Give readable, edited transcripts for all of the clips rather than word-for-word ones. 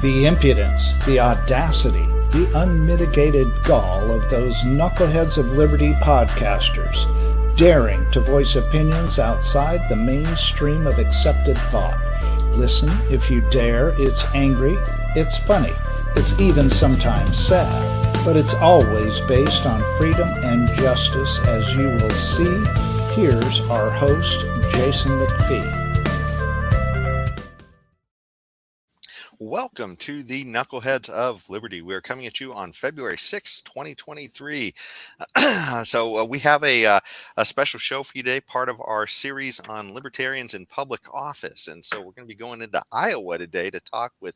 The impudence, the audacity, the unmitigated gall of those knuckleheads of liberty podcasters, daring to voice opinions outside the mainstream of accepted thought. Listen if you dare. It's angry, it's funny, it's even sometimes sad, but it's always based on freedom and justice, as you will see. Here's our host, Jason McPhee. Welcome to the Knuckleheads of Liberty. We're coming at you on February 6, 2023. So we have a special show for you today, part of our series on libertarians in public office. And so we're going to be going into Iowa today to talk with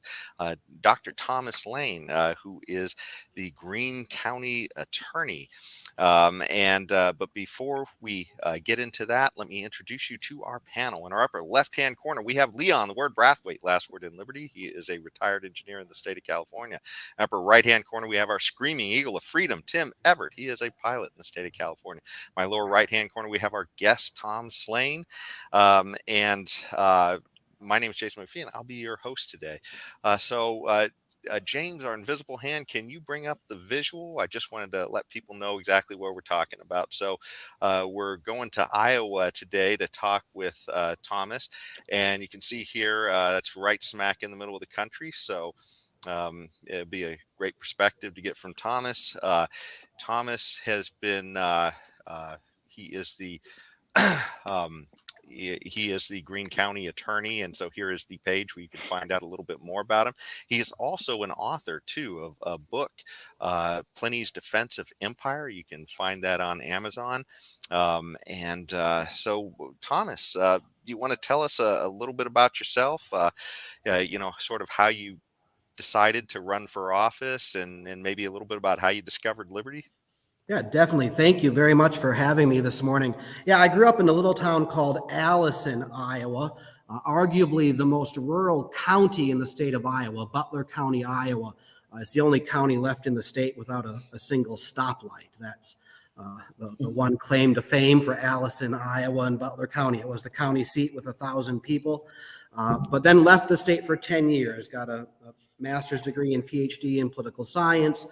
Dr. Thomas Laehn, who is the Greene County attorney. But before we get into that, let me introduce you to our panel. In our upper left-hand corner, we have Leon, the word Brathwaite, last word in Liberty. He is a retired engineer in the state of California. Upper right-hand corner, we have our screaming eagle of freedom, Tim Everett. He is a pilot in the state of California. My lower right-hand corner, we have our guest, Tom Laehn. My name is Jason McPhee, and I'll be your host today. James, our invisible hand, can you bring up the visual? I just wanted to let people know exactly what we're talking about. So we're going to Iowa today to talk with Thomas, and you can see here that's right smack in the middle of the country. So it'd be a great perspective to get from Thomas. Thomas has been, he is the he is the Greene County attorney, and so here is the page where you can find out a little bit more about him. He is also an author, too, of a book, Pliny's Defense of Empire. You can find that on Amazon. So, Thomas, do you want to tell us a little bit about yourself, sort of how you decided to run for office and maybe a little bit about how you discovered liberty? Yeah, definitely. Thank you very much for having me this morning. Yeah, I grew up in a little town called Allison, Iowa, arguably the most rural county in the state of Iowa, Butler County, Iowa. It's the only county left in the state without a single stoplight. That's the one claim to fame for Allison, Iowa, and Butler County. It was the county seat with 1,000 people, but then left the state for 10 years, got a master's degree and PhD in political science.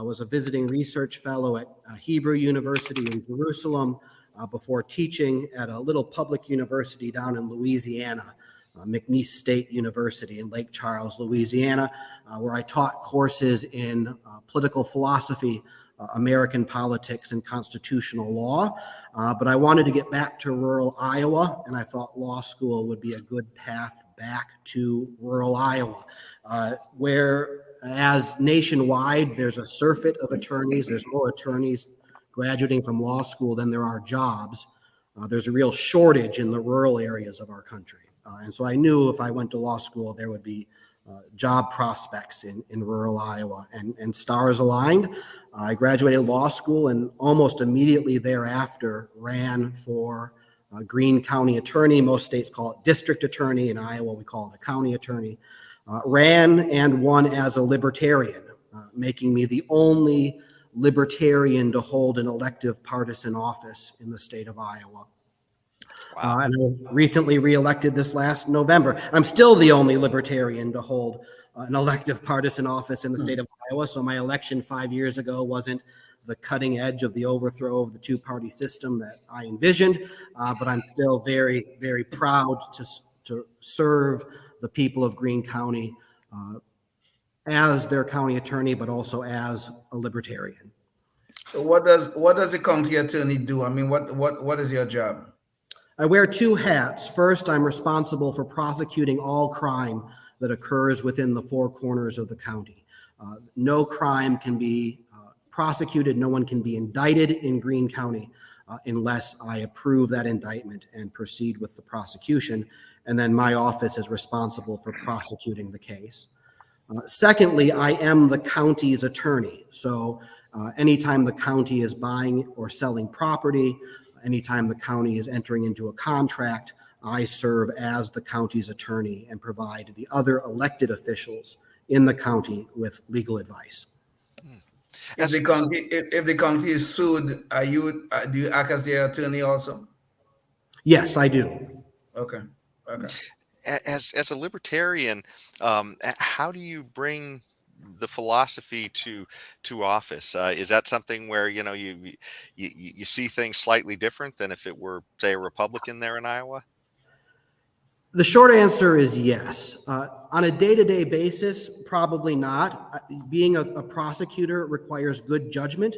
Was a visiting research fellow at Hebrew University in Jerusalem before teaching at a little public university down in Louisiana, McNeese State University in Lake Charles, Louisiana, where I taught courses in political philosophy, American politics, and constitutional law. But I wanted to get back to rural Iowa, and I thought law school would be a good path back to rural Iowa, whereas nationwide, there's a surfeit of attorneys. There's more attorneys graduating from law school than there are jobs. There's a real shortage in the rural areas of our country. And so I knew if I went to law school, there would be job prospects in rural Iowa, and stars aligned. I graduated law school and almost immediately thereafter ran for Greene County attorney. Most states call it district attorney. In Iowa, we call it a county attorney. Ran and won as a libertarian, making me the only libertarian to hold an elective partisan office in the state of Iowa. Wow. And I was recently reelected this last November. I'm still the only libertarian to hold an elective partisan office in the state of Iowa. So my election 5 years ago wasn't the cutting edge of the overthrow of the two-party system that I envisioned, but I'm still very, very proud to serve the people of Greene County as their county attorney, but also as a libertarian. So what does the county attorney do? I mean, what is your job? I wear two hats. First, I'm responsible for prosecuting all crime that occurs within the four corners of the county. No crime can be prosecuted, no one can be indicted in Greene County unless I approve that indictment and proceed with the prosecution. And then my office is responsible for prosecuting the case. Secondly, I am the county's attorney. So anytime the county is buying or selling property, anytime the county is entering into a contract, I serve as the county's attorney and provide the other elected officials in the county with legal advice. If the county is sued, do you act as their attorney also? Yes, I do. Okay. as a libertarian, how do you bring the philosophy to office? Is that something where you see things slightly different than if it were, say, a Republican there in Iowa? The short answer is yes. On a day-to-day basis, probably not. Being a prosecutor requires good judgment,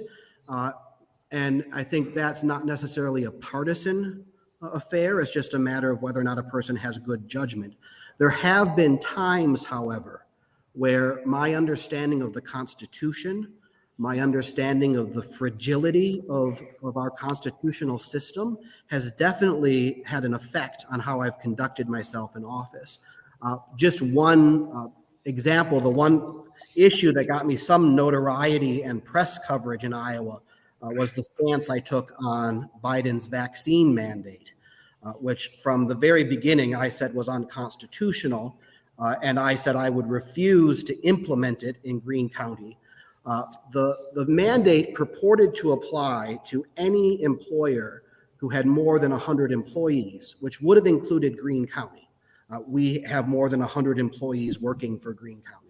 and I think that's not necessarily a partisan affair. It's just a matter of whether or not a person has good judgment. There have been times, however, where my understanding of the Constitution, my understanding of the fragility of our constitutional system has definitely had an effect on how I've conducted myself in office. Just one example, the one issue that got me some notoriety and press coverage in Iowa was the stance I took on Biden's vaccine mandate, which from the very beginning I said was unconstitutional, and I said I would refuse to implement it in Greene County. The mandate purported to apply to any employer who had more than 100 employees, which would have included Greene County. We have more than 100 employees working for Greene County.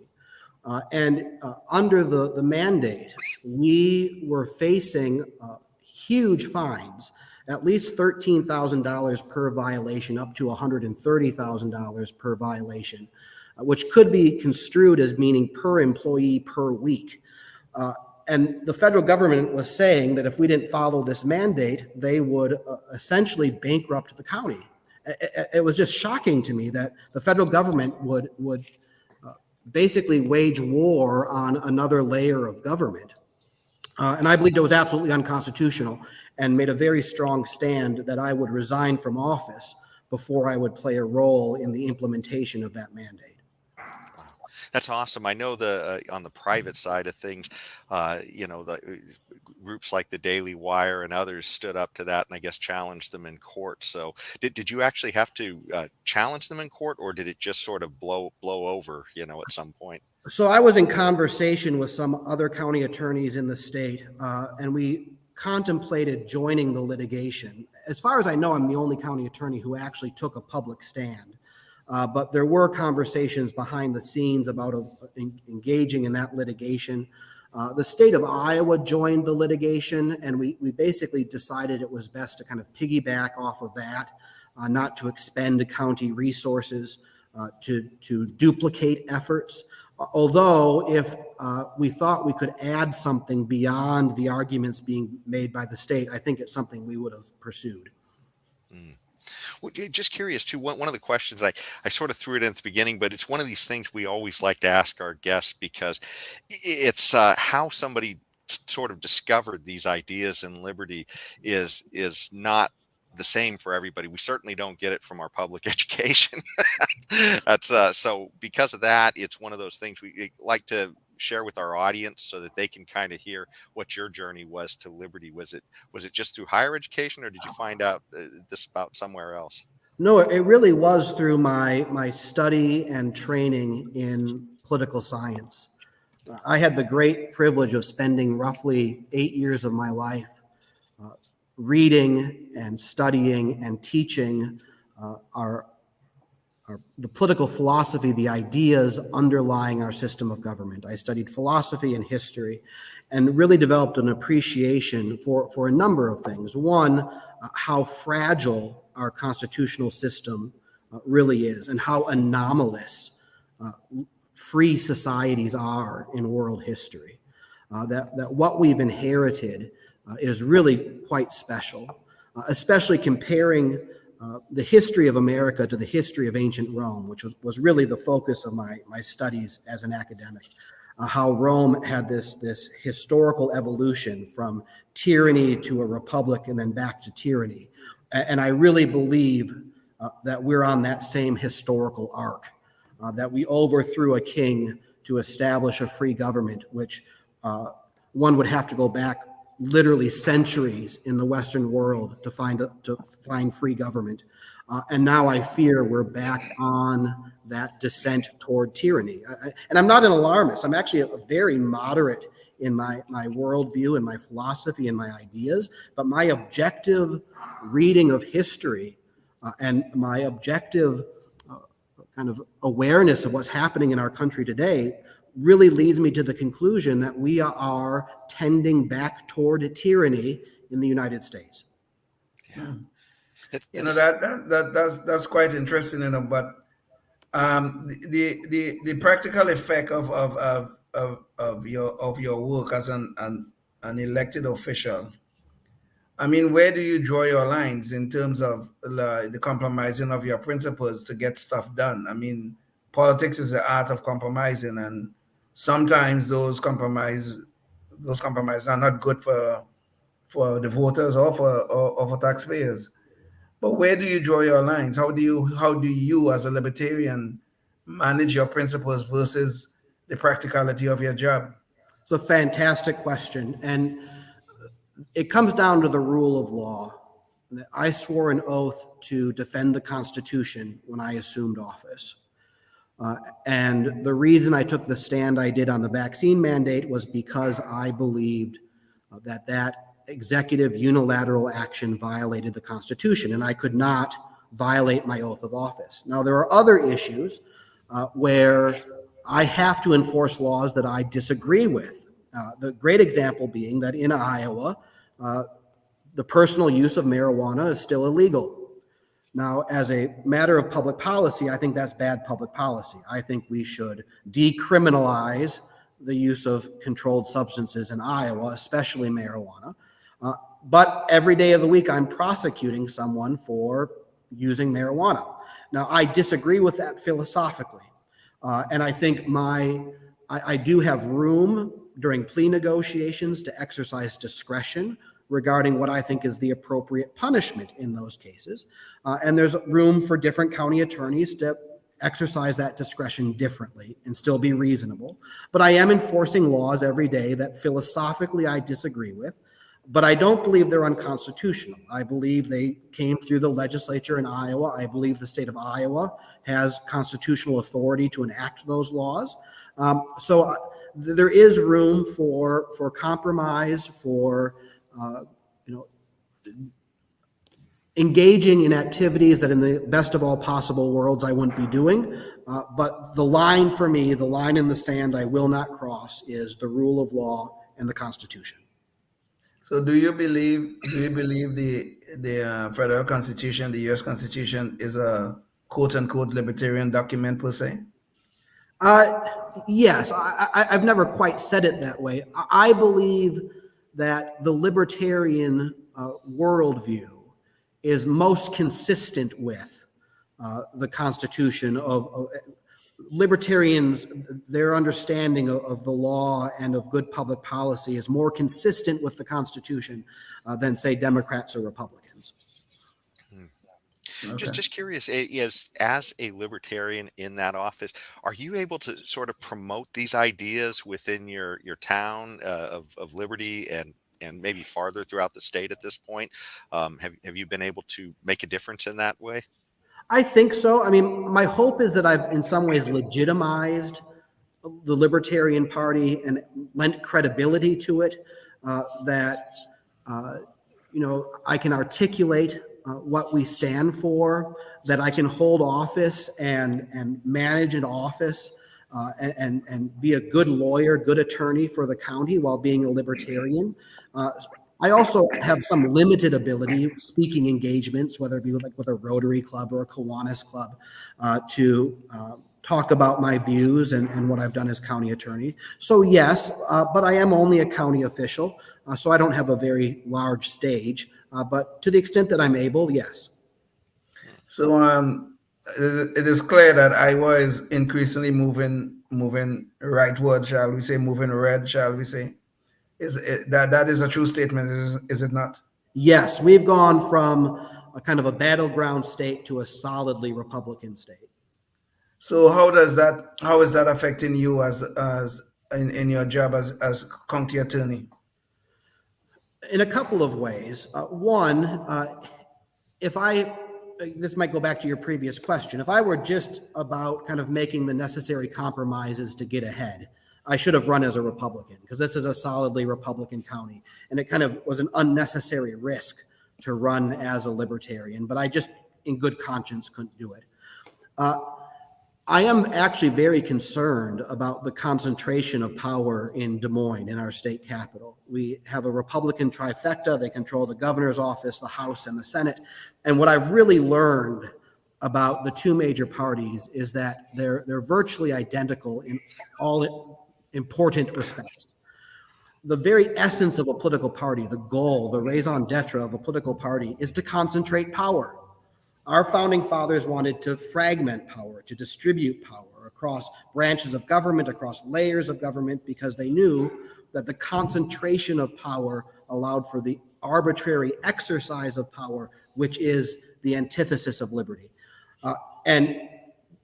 And under the mandate, we were facing huge fines, at least $13,000 per violation, up to $130,000 per violation, which could be construed as meaning per employee per week. And the federal government was saying that if we didn't follow this mandate, they would essentially bankrupt the county. It was just shocking to me that the federal government would basically wage war on another layer of government. And I believed it was absolutely unconstitutional and made a very strong stand that I would resign from office before I would play a role in the implementation of that mandate. That's awesome. I know on the private side of things, the groups like the Daily Wire and others stood up to that and I guess challenged them in court. So did you actually have to challenge them in court, or did it just sort of blow over, at some point? So I was in conversation with some other county attorneys in the state, and we contemplated joining the litigation. As far as I know, I'm the only county attorney who actually took a public stand. But there were conversations behind the scenes about engaging in that litigation. The state of Iowa joined the litigation, and we basically decided it was best to kind of piggyback off of that, not to expend county resources to duplicate efforts. Although if we thought we could add something beyond the arguments being made by the state, I think it's something we would have pursued. Well, just curious too. One of the questions I sort of threw it in at the beginning, but it's one of these things we always like to ask our guests because it's how somebody sort of discovered these ideas in liberty is not the same for everybody. We certainly don't get it from our public education. That's so because of that, it's one of those things we like to share with our audience so that they can kind of hear what your journey was to liberty. Was it just through higher education, or did you find out this about somewhere else? No, it really was through my study and training in political science. I had the great privilege of spending roughly 8 years of my life reading and studying and teaching the political philosophy, the ideas underlying our system of government. I studied philosophy and history and really developed an appreciation for a number of things. One, how fragile our constitutional system really is and how anomalous free societies are in world history. That what we've inherited is really quite special, especially comparing the history of America to the history of ancient Rome, which was really the focus of my studies as an academic. How Rome had this historical evolution from tyranny to a republic and then back to tyranny. And I really believe that we're on that same historical arc, that we overthrew a king to establish a free government, which one would have to go back literally centuries in the Western world to find free government. And now I fear we're back on that descent toward tyranny. And I'm not an alarmist. I'm actually a very moderate in my worldview and my philosophy and my ideas. But my objective reading of history and my objective kind of awareness of what's happening in our country today really leads me to the conclusion that we are tending back toward tyranny in the United States. Yeah. That's quite interesting, but the practical effect of your work as an elected official. I mean, where do you draw your lines in terms of the compromising of your principles to get stuff done? I mean, politics is the art of compromising, and sometimes those compromises are not good for the voters or for taxpayers. But where do you draw your lines? How do you as a libertarian manage your principles versus the practicality of your job? It's a fantastic question. And it comes down to the rule of law. I swore an oath to defend the Constitution when I assumed office. And the reason I took the stand I did on the vaccine mandate was because I believed that executive unilateral action violated the Constitution, and I could not violate my oath of office. Now, there are other issues where I have to enforce laws that I disagree with. The great example being that in Iowa, the personal use of marijuana is still illegal. Now, as a matter of public policy, I think that's bad public policy. I think we should decriminalize the use of controlled substances in Iowa, especially marijuana. But every day of the week, I'm prosecuting someone for using marijuana. Now, I disagree with that philosophically. And I think I do have room during plea negotiations to exercise discretion regarding what I think is the appropriate punishment in those cases. And there's room for different county attorneys to exercise that discretion differently and still be reasonable. But I am enforcing laws every day that philosophically I disagree with, but I don't believe they're unconstitutional. I believe they came through the legislature in Iowa. I believe the state of Iowa has constitutional authority to enact those laws. So there is room for compromise, for engaging in activities that in the best of all possible worlds I wouldn't be doing. But the line for me, the line in the sand I will not cross is the rule of law and the Constitution. So do you believe the federal Constitution, the U.S. Constitution, is a quote unquote libertarian document per se? Yes, I've never quite said it that way. I believe that the libertarian worldview is most consistent with the Constitution of libertarians. Their understanding of the law and of good public policy is more consistent with the Constitution than, say, Democrats or Republicans. Okay. Just curious, as a libertarian in that office, are you able to sort of promote these ideas within your town of liberty and maybe farther throughout the state at this point? Have you been able to make a difference in that way? I think so. I mean, my hope is that I've in some ways legitimized the Libertarian Party and lent credibility to it, that I can articulate what we stand for, that I can hold office and manage an office and be a good lawyer, good attorney for the county while being a libertarian. I also have some limited ability, speaking engagements, whether it be with a Rotary Club or a Kiwanis Club, to talk about my views and what I've done as county attorney. So yes, but I am only a county official, so I don't have a very large stage. But to the extent that I'm able, yes. So it is clear that Iowa is increasingly moving rightward, shall we say, moving red, shall we say? That is a true statement, is it not? Yes, we've gone from a kind of a battleground state to a solidly Republican state. So how is that affecting you as in your job as county attorney? In a couple of ways. One, this might go back to your previous question. If I were just about kind of making the necessary compromises to get ahead, I should have run as a Republican, because this is a solidly Republican county, and it kind of was an unnecessary risk to run as a libertarian, but I just, in good conscience, couldn't do it. I am actually very concerned about the concentration of power in Des Moines, in our state capital. We have a Republican trifecta. They control the governor's office, the House, and the Senate. And what I've really learned about the two major parties is that they're virtually identical in all important respects. The very essence of a political party, the goal, the raison d'etre of a political party, is to concentrate power. Our founding fathers wanted to fragment power, to distribute power across branches of government, across layers of government, because they knew that the concentration of power allowed for the arbitrary exercise of power, which is the antithesis of liberty. And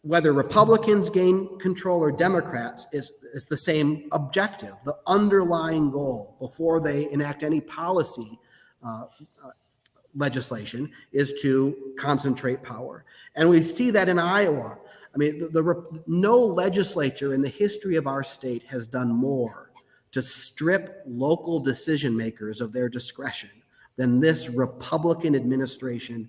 whether Republicans gain control or Democrats is the same objective. The underlying goal before they enact any policy legislation is to concentrate power. And we see that in Iowa. I mean, no legislature in the history of our state has done more to strip local decision makers of their discretion than this Republican administration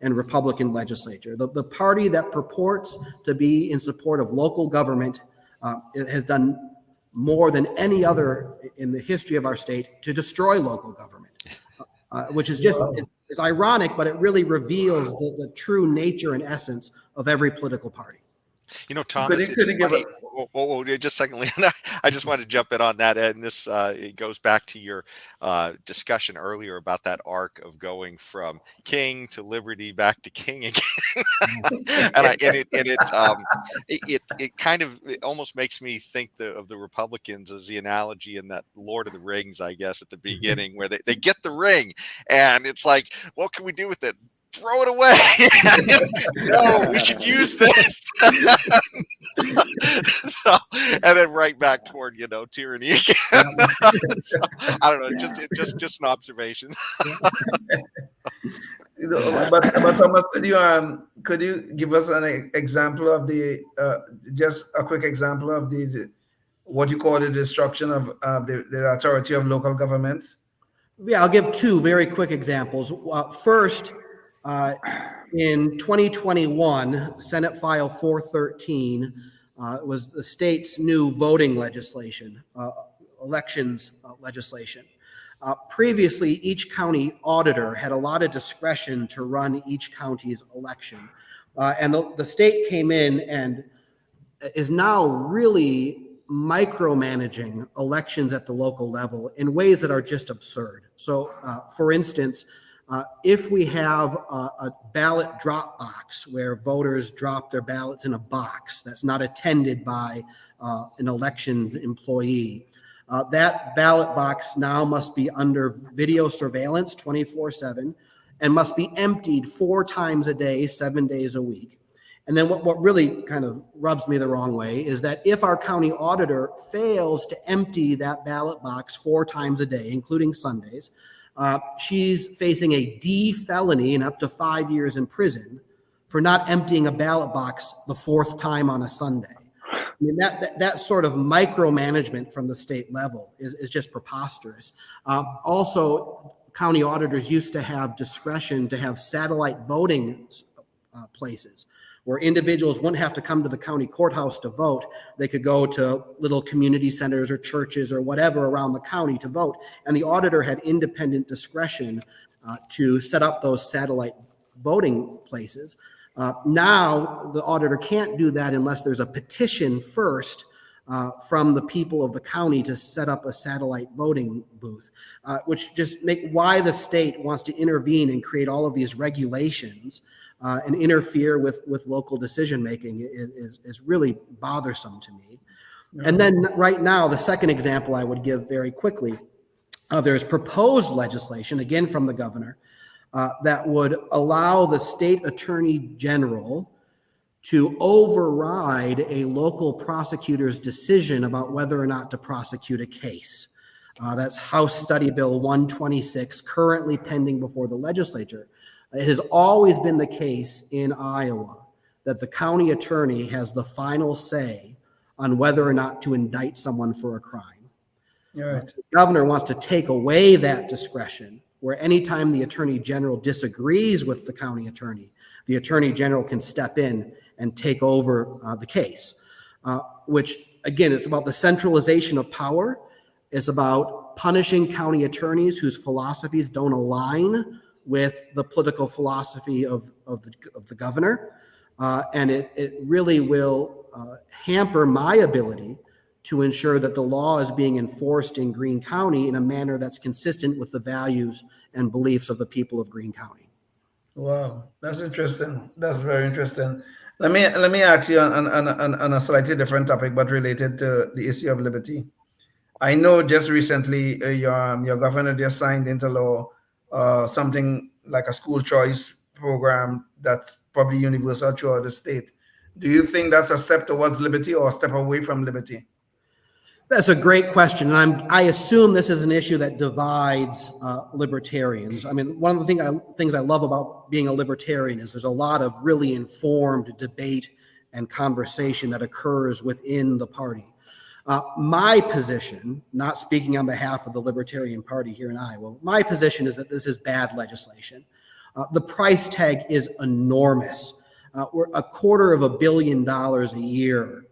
and Republican legislature. The party that purports to be in support of local government has done more than any other in the history of our state to destroy local government. Which is just is ironic, but it really reveals the true nature and essence of every political party. You know, Thomas, just secondly, I just wanted to jump in on that. And this it goes back to your discussion earlier about that arc of going from king to liberty back to king again. It kind of almost makes me think of the Republicans as the analogy in that Lord of the Rings, I guess, at the beginning, where they get the ring and it's like, what can we do with it? Throw it away. No, we should use this. So, and then right back toward, tyranny again. So, I don't know, just an observation. But Thomas, could you give us an example of just a quick example of what you call the destruction of the authority of local governments? Yeah, I'll give two very quick examples. First, in 2021, Senate File 413 was the state's new voting legislation, elections legislation. Previously, each county auditor had a lot of discretion to run each county's election. And the state came in and is now really micromanaging elections at the local level in ways that are just absurd. So, for instance, if we have a ballot drop box where voters drop their ballots in a box that's not attended by an elections employee, that ballot box now must be under video surveillance 24/7 and must be emptied 4 times a day, 7 days a week. And then what really kind of rubs me the wrong way is that if our county auditor fails to empty that ballot box 4 times a day, including Sundays, she's facing a D felony and up to 5 years in prison for not emptying a ballot box the 4th time on a Sunday. I mean, that sort of micromanagement from the state level is just preposterous. Also, county auditors used to have discretion to have satellite voting places where individuals wouldn't have to come to the county courthouse to vote. They could go to little community centers or churches or whatever around the county to vote. And the auditor had independent discretion to set up those satellite voting places. Now, the auditor can't do that unless there's a petition first from the people of the county to set up a satellite voting booth, which just make why the state wants to intervene and create all of these regulations and interfere with local decision making is really bothersome to me. Yeah. And then right now, the second example I would give very quickly, there's proposed legislation, again from the governor, that would allow the state attorney general to override a local prosecutor's decision about whether or not to prosecute a case. That's House Study Bill 126, currently pending before the legislature. It has always been the case in Iowa that the county attorney has the final say on whether or not to indict someone for a crime. Right. The governor wants to take away that discretion, where anytime the attorney general disagrees with the county attorney general can step in and take over the case, which again, it's about the centralization of power. It's about punishing county attorneys whose philosophies don't align with the political philosophy of the governor. And it really will hamper my ability to ensure that the law is being enforced in Greene County in a manner that's consistent with the values and beliefs of the people of Greene County. Wow, that's interesting. That's very interesting. Let me ask you on a slightly different topic, but related to the issue of liberty. I know just recently your governor just signed into law something like a school choice program that's probably universal throughout the state. Do you think that's a step towards liberty or a step away from liberty? That's a great question, and I assume this is an issue that divides libertarians. I mean, one of the things I love about being a libertarian is there's a lot of really informed debate and conversation that occurs within the party. My position, not speaking on behalf of the Libertarian Party here in Iowa, my position is that this is bad legislation. The price tag is enormous. We're $250 million a year.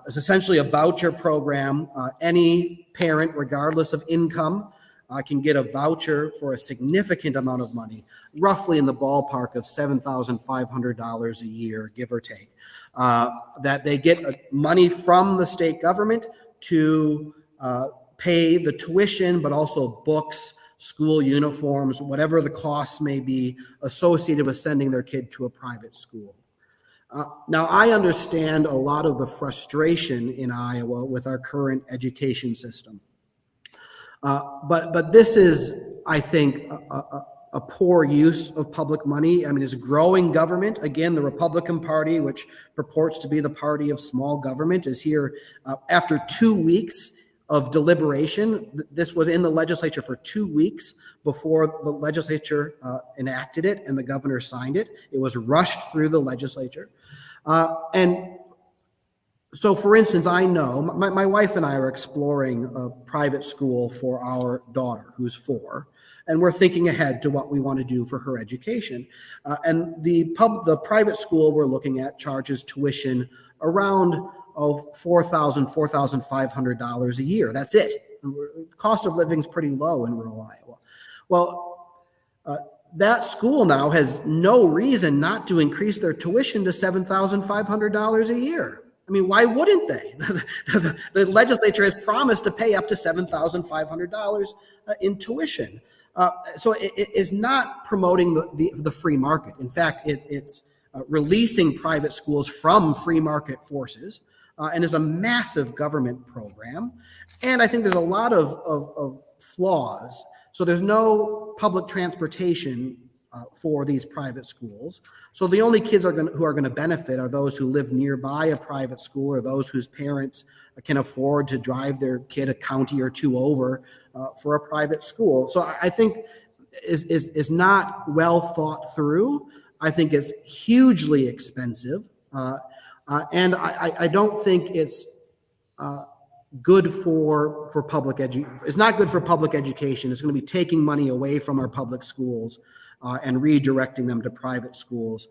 It's essentially a voucher program. Any parent, regardless of income, can get a voucher for a significant amount of money, roughly in the ballpark of $7,500 a year, give or take. That they get money from the state government to pay the tuition, but also books, school uniforms, whatever the costs may be associated with sending their kid to a private school. Now, I understand a lot of the frustration in Iowa with our current education system. But this is, I think, a poor use of public money. I mean, it's growing government. Again, the Republican Party, which purports to be the party of small government, is here after 2 weeks of deliberation. This was in the legislature for 2 weeks before the legislature enacted it and the governor signed it. It was rushed through the legislature. And so, for instance, I know my wife and I are exploring a private school for our daughter, who's 4, and we're thinking ahead to what we want to do for her education. And the private school we're looking at charges tuition around $4,000, $4,500 a year. That's it. Cost of living is pretty low in rural Iowa. Well, that school now has no reason not to increase their tuition to $7,500 a year. I mean, why wouldn't they? The legislature has promised to pay up to $7,500 in tuition. So it is not promoting the free market. In fact, it's releasing private schools from free market forces and is a massive government program. And I think there's a lot of flaws. So there's no public transportation for these private schools. So the only kids who are going to benefit are those who live nearby a private school or those whose parents can afford to drive their kid a county or two over for a private school. So I think is not well thought through. I think it's hugely expensive. And I don't think it's good for public education. It's not good for public education. It's going to be taking money away from our public schools and redirecting them to private schools.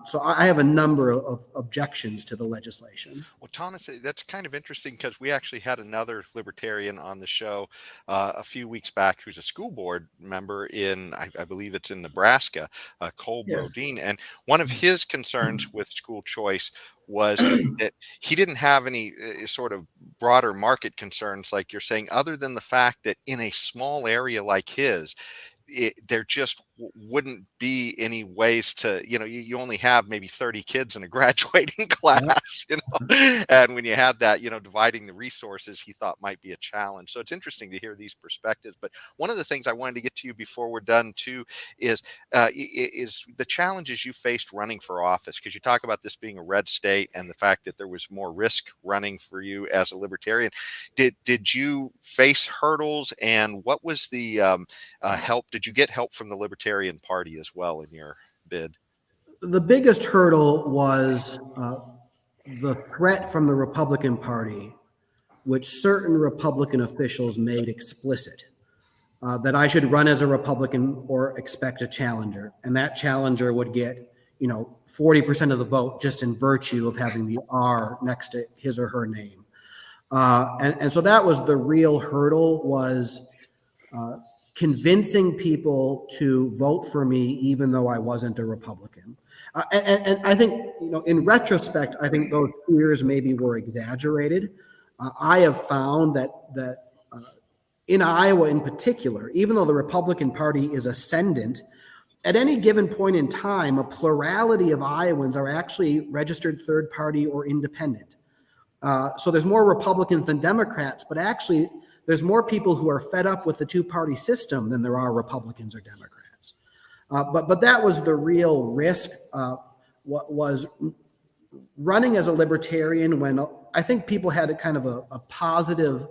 So I have a number of objections to the legislation. Well, Thomas, that's kind of interesting because we actually had another libertarian on the show a few weeks back who's a school board member in, I believe it's in Nebraska, Cole Yes. Brodeen. And one of his concerns with school choice was that he didn't have any sort of broader market concerns, like you're saying, other than the fact that in a small area like his, there just wouldn't be any ways to, you only have maybe 30 kids in a graduating class, and when you had that, dividing the resources he thought might be a challenge. So it's interesting to hear these perspectives. But one of the things I wanted to get to you before we're done too is the challenges you faced running for office, because you talk about this being a red state and the fact that there was more risk running for you as a libertarian. Did you face hurdles, and what was the help? Did you get help from the Libertarian Party as well in your bid? The biggest hurdle was the threat from the Republican Party, which certain Republican officials made explicit, that I should run as a Republican or expect a challenger. And that challenger would get 40% of the vote just in virtue of having the R next to his or her name. And so that was the real hurdle, was convincing people to vote for me, even though I wasn't a Republican. And I think, in retrospect, I think those fears maybe were exaggerated. I have found that in Iowa in particular, even though the Republican Party is ascendant, at any given point in time, a plurality of Iowans are actually registered third party or independent. So there's more Republicans than Democrats, but actually there's more people who are fed up with the two-party system than there are Republicans or Democrats. But that was the real risk, was running as a libertarian when I think people had a kind of a positive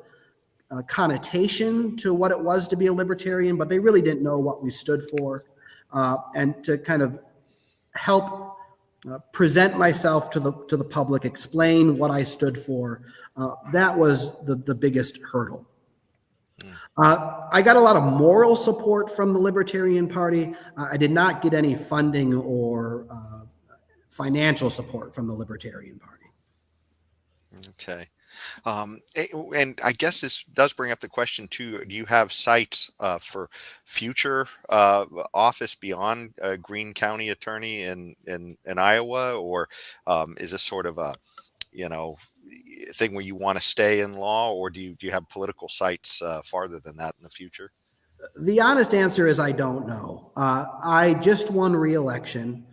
connotation to what it was to be a libertarian, but they really didn't know what we stood for. And to kind of help present myself to the public, explain what I stood for, that was the biggest hurdle. I got a lot of moral support from the Libertarian Party. I did not get any funding or financial support from the Libertarian Party. Okay. And I guess this does bring up the question too, do you have sights for future office beyond Greene County Attorney in Iowa, or is this sort of a, thing where you want to stay in law, or do you have political sights farther than that in the future? The honest answer is I don't know. I just won re-election.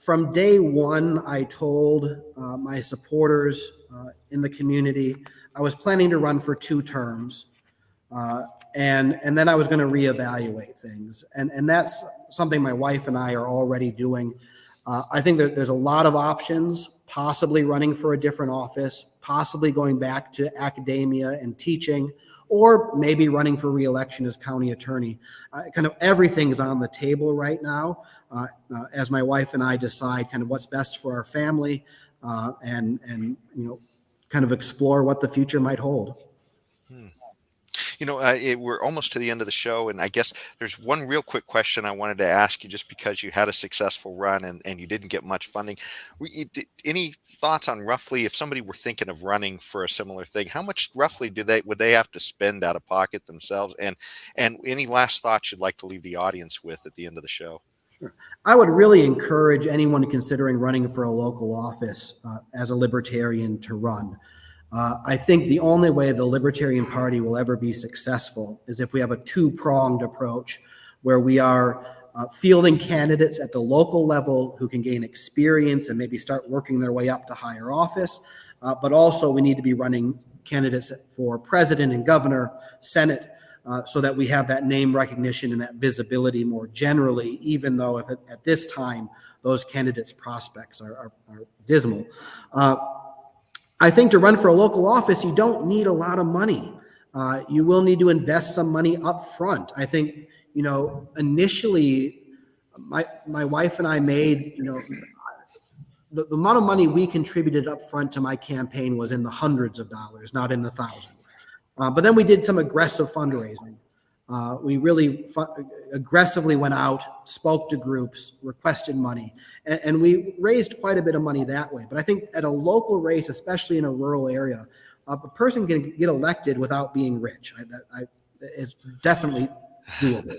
From day one, I told my supporters in the community I was planning to run for 2 terms, and then I was going to reevaluate things. And that's something my wife and I are already doing. I think that there's a lot of options, possibly running for a different office, possibly going back to academia and teaching, or maybe running for re-election as county attorney. Kind of everything's on the table right now as my wife and I decide kind of what's best for our family, and kind of explore what the future might hold. We're almost to the end of the show, and I guess there's one real quick question I wanted to ask you, just because you had a successful run and you didn't get much funding. Any thoughts on roughly, if somebody were thinking of running for a similar thing, how much roughly would they have to spend out of pocket themselves? And any last thoughts you'd like to leave the audience with at the end of the show? Sure. I would really encourage anyone considering running for a local office as a libertarian to run. I think the only way the Libertarian Party will ever be successful is if we have a 2-pronged approach, where we are fielding candidates at the local level who can gain experience and maybe start working their way up to higher office. But also we need to be running candidates for president and governor, Senate, so that we have that name recognition and that visibility more generally, even though if at this time those candidates' prospects are dismal. I think to run for a local office, you don't need a lot of money. You will need to invest some money up front. I think, initially my wife and I made, the amount of money we contributed up front to my campaign was in the hundreds of dollars, not in the thousands. But then we did some aggressive fundraising. We really aggressively went out, spoke to groups, requested money, and we raised quite a bit of money that way. But I think at a local race, especially in a rural area, a person can get elected without being rich. It's definitely doable.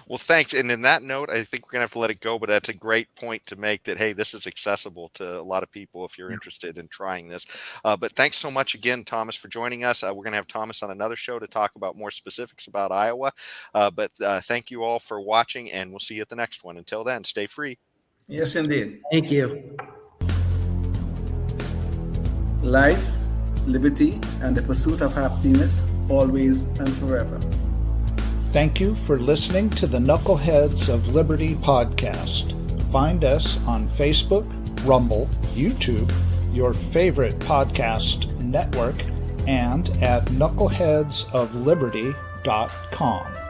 Well, thanks. And in that note, I think we're going to have to let it go, but that's a great point to make, that, hey, this is accessible to a lot of people if you're interested in trying this. But thanks so much again, Thomas, for joining us. We're going to have Thomas on another show to talk about more specifics about Iowa. But thank you all for watching, and we'll see you at the next one. Until then, stay free. Yes, indeed. Thank you. Life, liberty, and the pursuit of happiness, always and forever. Thank you for listening to the Knuckleheads of Liberty podcast. Find us on Facebook, Rumble, YouTube, your favorite podcast network, and at knuckleheadsofliberty.com.